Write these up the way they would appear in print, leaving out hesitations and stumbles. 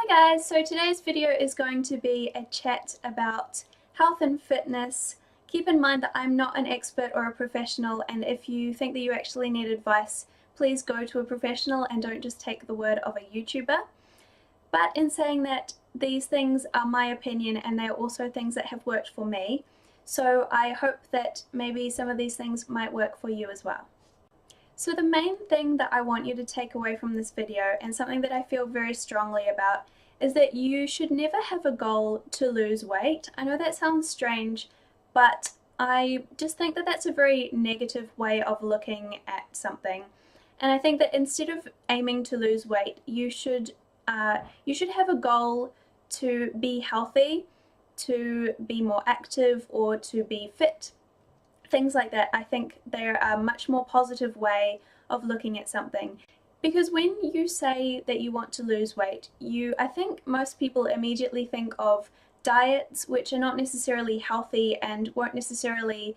Hi guys, so today's video is going to be a chat about health and fitness. Keep in mind that I'm not an expert or a professional, and if you think that you actually need advice, please go to a professional and don't just take the word of a YouTuber. But in saying that, these things are my opinion and they are also things that have worked for me. So I hope that maybe some of these things might work for you as well. So the main thing that I want you to take away from this video, and something that I feel very strongly about, is that you should never have a goal to lose weight. I know that sounds strange, but I just think that that's a very negative way of looking at something. And I think that instead of aiming to lose weight, you should have a goal to be healthy, to be more active, or to be fit. Things like that. I think they're a much more positive way of looking at something. Because when you say that you want to lose weight, I think most people immediately think of diets which are not necessarily healthy and won't necessarily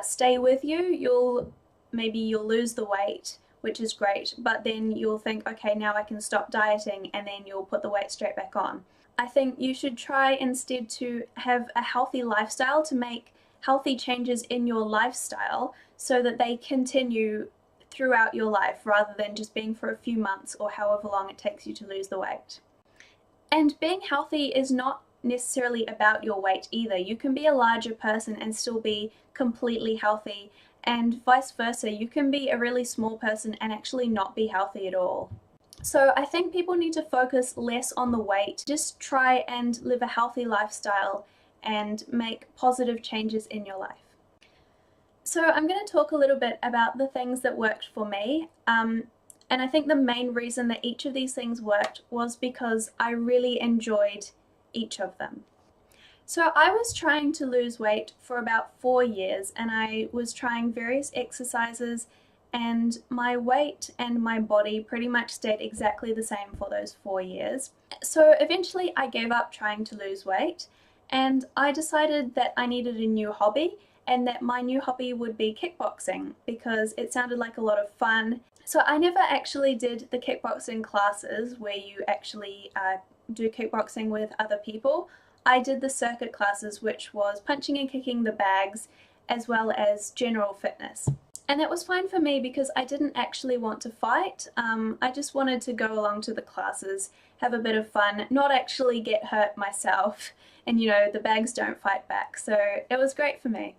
stay with you. Maybe you'll lose the weight, which is great, but then you'll think, okay, now I can stop dieting, and then you'll put the weight straight back on. I think you should try instead to have a healthy lifestyle, to make healthy changes in your lifestyle so that they continue throughout your life rather than just being for a few months or however long it takes you to lose the weight. And being healthy is not necessarily about your weight either. You can be a larger person and still be completely healthy, and vice versa. You can be a really small person and actually not be healthy at all. So I think people need to focus less on the weight. Just try and live a healthy lifestyle and make positive changes in your life. So I'm going to talk a little bit about the things that worked for me. And I think the main reason that each of these things worked was because I really enjoyed each of them. So I was trying to lose weight for about 4 years, and I was trying various exercises, and my weight and my body pretty much stayed exactly the same for those 4 years. So eventually I gave up trying to lose weight, and I decided that I needed a new hobby, and that my new hobby would be kickboxing because it sounded like a lot of fun. So I never actually did the kickboxing classes where you actually do kickboxing with other people. I did the circuit classes, which was punching and kicking the bags as well as general fitness. And that was fine for me because I didn't actually want to fight. I just wanted to go along to the classes, have a bit of fun, not actually get hurt myself. And you know, the bags don't fight back. So it was great for me.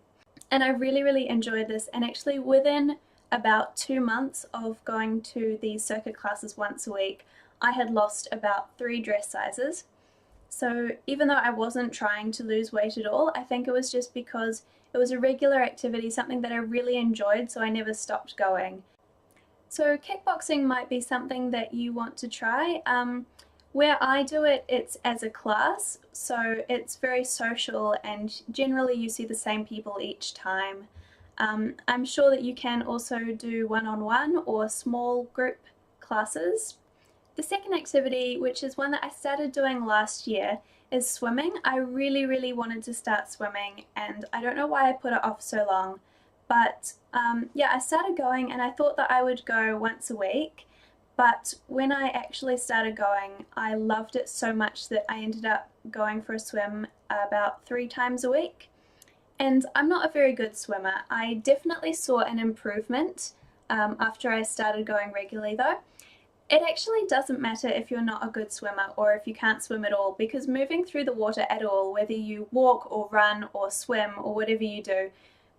And I really enjoyed this. And actually within about 2 months of going to these circuit classes once a week, I had lost about 3 dress sizes. So even though I wasn't trying to lose weight at all, I think it was just because it was a regular activity, something that I really enjoyed, so I never stopped going. So kickboxing might be something that you want to try. Where I do it, it's as a class, so it's very social, and generally you see the same people each time. I'm sure that you can also do one-on-one or small group classes. The second activity, which is one that I started doing last year, is swimming. I really wanted to start swimming, and I don't know why I put it off so long, but yeah, I started going, and I thought that I would go once a week. But when I actually started going, I loved it so much that I ended up going for a swim about 3 times a week. And I'm not a very good swimmer. I definitely saw an improvement after I started going regularly though. It actually doesn't matter if you're not a good swimmer or if you can't swim at all, because moving through the water at all, whether you walk or run or swim or whatever you do,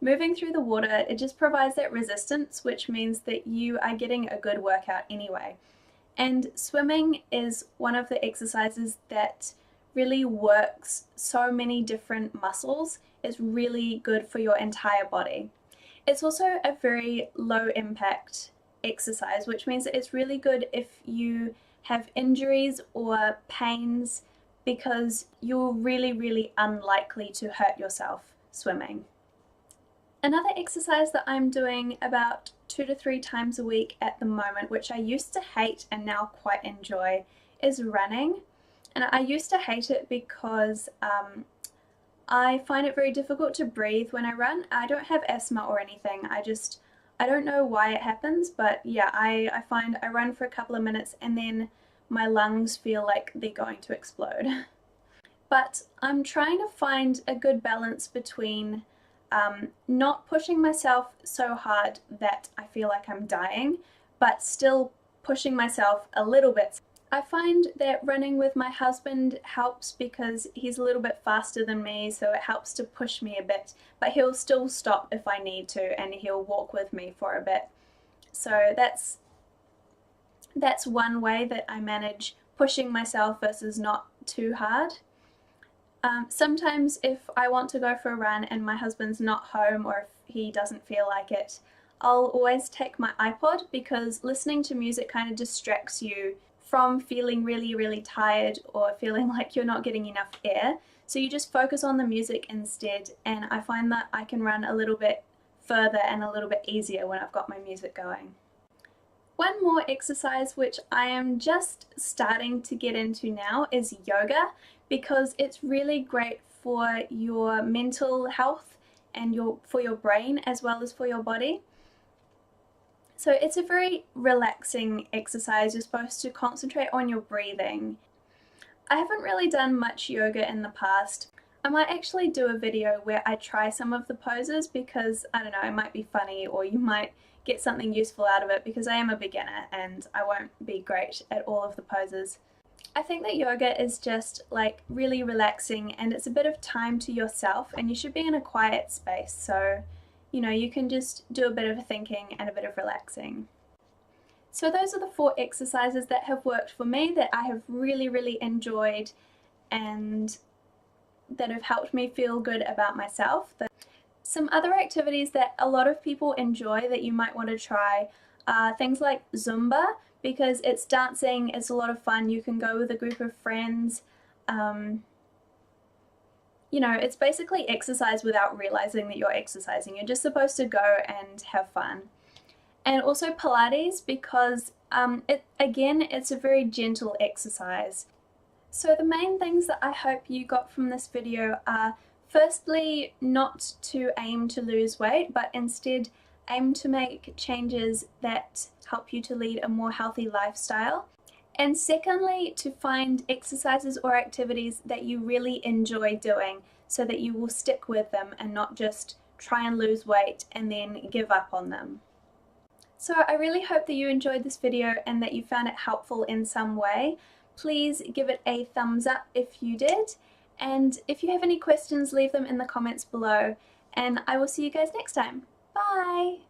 moving through the water, it just provides that resistance, which means that you are getting a good workout anyway. And swimming is one of the exercises that really works so many different muscles. It's really good for your entire body. It's also a very low impact exercise, which means that it's really good if you have injuries or pains, because you're really unlikely to hurt yourself swimming. Another exercise that I'm doing about 2 to 3 times a week at the moment, which I used to hate and now quite enjoy, is running. And I used to hate it because I find it very difficult to breathe when I run. I don't have asthma or anything. I don't know why it happens, but yeah, I find I run for a couple of minutes and then my lungs feel like they're going to explode. But I'm trying to find a good balance between not pushing myself so hard that I feel like I'm dying, but still pushing myself a little bit. I find that running with my husband helps because he's a little bit faster than me, so it helps to push me a bit, but he'll still stop if I need to, and he'll walk with me for a bit. So that's one way that I manage pushing myself versus not too hard. Sometimes if I want to go for a run and my husband's not home, or if he doesn't feel like it, I'll always take my iPod, because listening to music kind of distracts you from feeling really, really tired or feeling like you're not getting enough air. So you just focus on the music instead, and I find that I can run a little bit further and a little bit easier when I've got my music going. One more exercise which I am just starting to get into now is yoga, because it's really great for your mental health and for your brain as well as for your body. So it's a very relaxing exercise. You're supposed to concentrate on your breathing. I haven't really done much yoga in the past. I might actually do a video where I try some of the poses, because I don't know, it might be funny, or you might get something useful out of it, because I am a beginner and I won't be great at all of the poses. I think that yoga is just like really relaxing, and it's a bit of time to yourself, and you should be in a quiet space, so you know, you can just do a bit of thinking and a bit of relaxing. So those are the 4 exercises that have worked for me, that I have really, really enjoyed and that have helped me feel good about myself. Some other activities that a lot of people enjoy that you might want to try are things like Zumba, because it's dancing, it's a lot of fun, you can go with a group of friends. You know, it's basically exercise without realizing that you're exercising. You're just supposed to go and have fun. And also Pilates, because it's a very gentle exercise. So the main things that I hope you got from this video are, firstly, not to aim to lose weight, but instead aim to make changes that help you to lead a more healthy lifestyle. And secondly, to find exercises or activities that you really enjoy doing, so that you will stick with them and not just try and lose weight and then give up on them. So I really hope that you enjoyed this video and that you found it helpful in some way. Please give it a thumbs up if you did, and if you have any questions, leave them in the comments below, and I will see you guys next time. Bye!